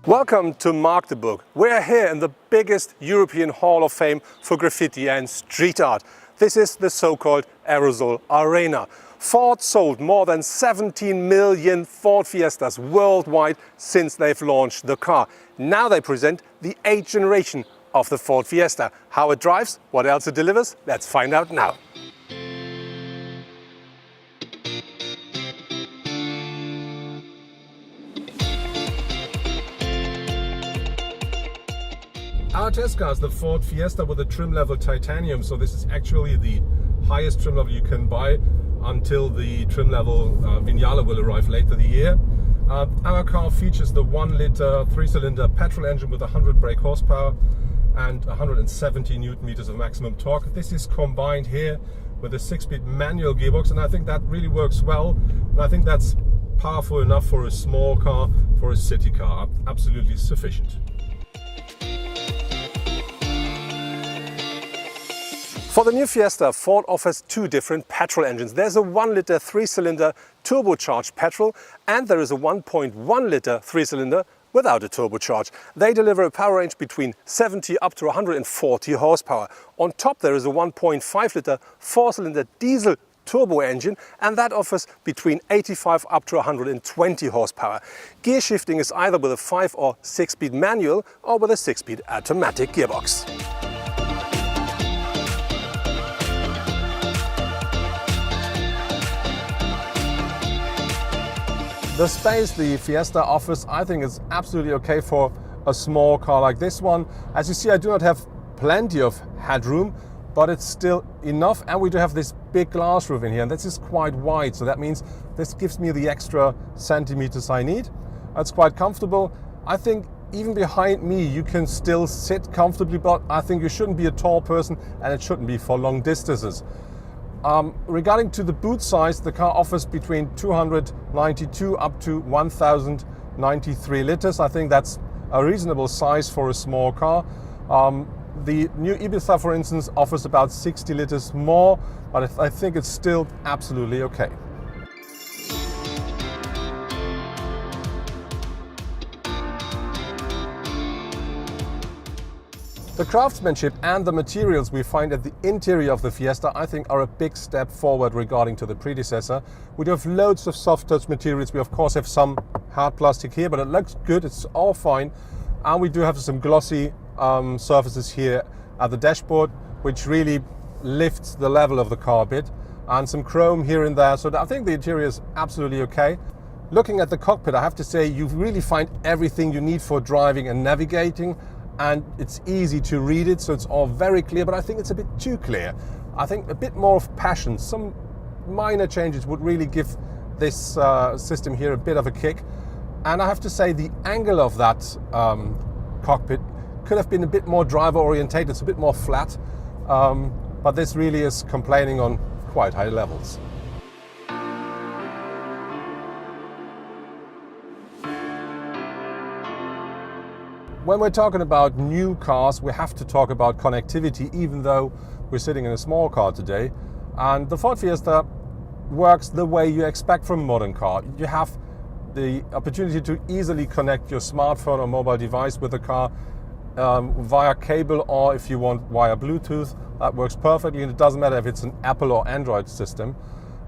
Welcome to Magdeburg. We're here in the biggest European Hall of Fame for graffiti and street art. This is the so-called Aerosol Arena. Ford sold more than 17 million Ford Fiestas worldwide since they've launched the car. Now they present the 8th generation of the Ford Fiesta. How it drives, what else it delivers, let's find out now. Our test car is the Ford Fiesta with a trim level titanium, so this is actually the highest trim level you can buy until the trim level Vignale will arrive later the year. Our car features the 1-liter 3-cylinder petrol engine with 100 brake horsepower and 170 Newton meters of maximum torque. This is combined here with a 6-speed manual gearbox, and I think that really works well. And I think that's powerful enough for a small car, for a city car. Absolutely sufficient. For the new Fiesta, Ford offers two different petrol engines. There's a 1-liter 3-cylinder turbocharged petrol, and there is a 1.1-liter 3-cylinder without a turbocharge. They deliver a power range between 70 up to 140 horsepower. On top there is a 1.5-liter 4-cylinder diesel turbo engine, and that offers between 85 up to 120 horsepower. Gear shifting is either with a 5 or 6-speed manual or with a 6-speed automatic gearbox. The space the Fiesta offers, I think, is absolutely okay for a small car like this one. As you see, I do not have plenty of headroom, but it's still enough, and we do have this big glass roof in here, and this is quite wide, so that means this gives me the extra centimeters I need. It's quite comfortable. I think even behind me you can still sit comfortably, but I think you shouldn't be a tall person and it shouldn't be for long distances. Regarding to the boot size, the car offers between 292 up to 1093 liters. I think that's a reasonable size for a small car. The new Ibiza, for instance, offers about 60 liters more, but I think it's still absolutely okay. The craftsmanship and the materials we find at the interior of the Fiesta, I think, are a big step forward regarding to the predecessor. We do have loads of soft touch materials. We of course have some hard plastic here, but it looks good, it's all fine. And we do have some glossy surfaces here at the dashboard, which really lifts the level of the car a bit, and some chrome here and there. So I think the interior is absolutely okay. Looking at the cockpit, I have to say you really find everything you need for driving and navigating, and it's easy to read it, so it's all very clear, but I think it's a bit too clear. I think a bit more of passion, some minor changes would really give this system here a bit of a kick. And I have to say the angle of that cockpit could have been a bit more driver orientated, it's a bit more flat, but this really is complaining on quite high levels. When we're talking about new cars, we have to talk about connectivity, even though we're sitting in a small car today. And the Ford Fiesta works the way you expect from a modern car. You have the opportunity to easily connect your smartphone or mobile device with the car via cable, or if you want via Bluetooth. That works perfectly, and it doesn't matter if it's an Apple or Android system.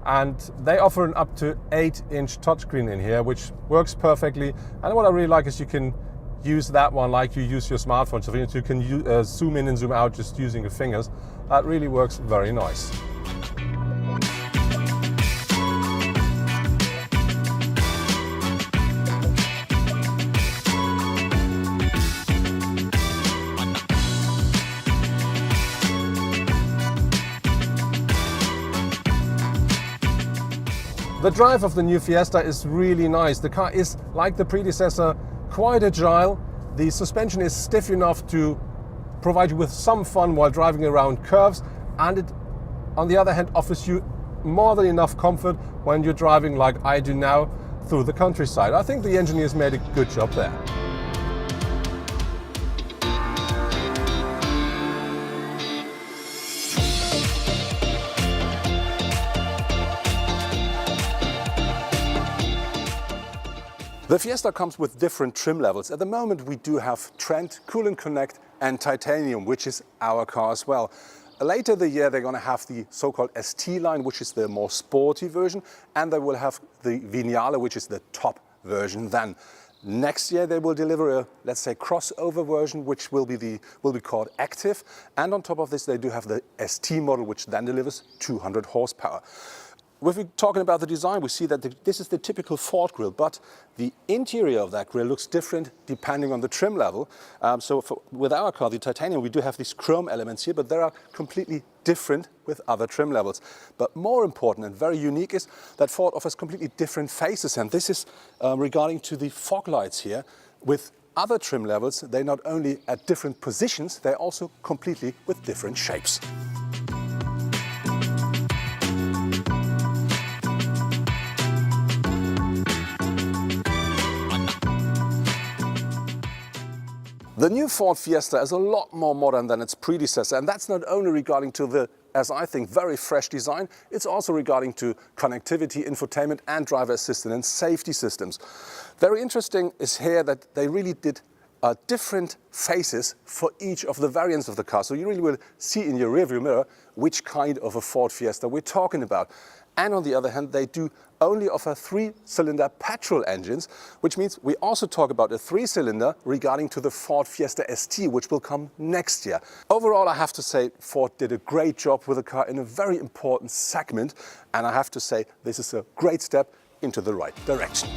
And they offer an up to 8-inch touchscreen in here, which works perfectly. And what I really like is you can use that one like you use your smartphone, so you can zoom in and zoom out just using your fingers. That really works very nice. The drive of the new Fiesta is really nice. The car is, like the predecessor, quite agile. The suspension is stiff enough to provide you with some fun while driving around curves, and it, on the other hand, offers you more than enough comfort when you're driving like I do now through the countryside. I think the engineers made a good job there. The Fiesta comes with different trim levels. At the moment we do have Trend, Cool & Connect and Titanium, which is our car as well. Later the year they're going to have the so-called ST line, which is the more sporty version, and they will have the Vignale, which is the top version then. Next year they will deliver a, let's say, crossover version, which will be called Active, and on top of this they do have the ST model, which then delivers 200 horsepower. If we're talking about the design, we see that this is the typical Ford grille, but the interior of that grille looks different depending on the trim level. With our car, the Titanium, we do have these chrome elements here, but they are completely different with other trim levels. But more important and very unique is that Ford offers completely different faces, and this is regarding to the fog lights here. With other trim levels, they're not only at different positions, they're also completely with different shapes. The new Ford Fiesta is a lot more modern than its predecessor, and that's not only regarding to the, as I think, very fresh design, it's also regarding to connectivity, infotainment and driver assistance and safety systems. Very interesting is here that they really did different faces for each of the variants of the car. So you really will see in your rearview mirror which kind of a Ford Fiesta we're talking about. And on the other hand, they do only offer 3-cylinder petrol engines, which means we also talk about a 3-cylinder regarding to the Ford Fiesta ST, which will come next year. Overall, I have to say Ford did a great job with the car in a very important segment, and I have to say this is a great step into the right direction.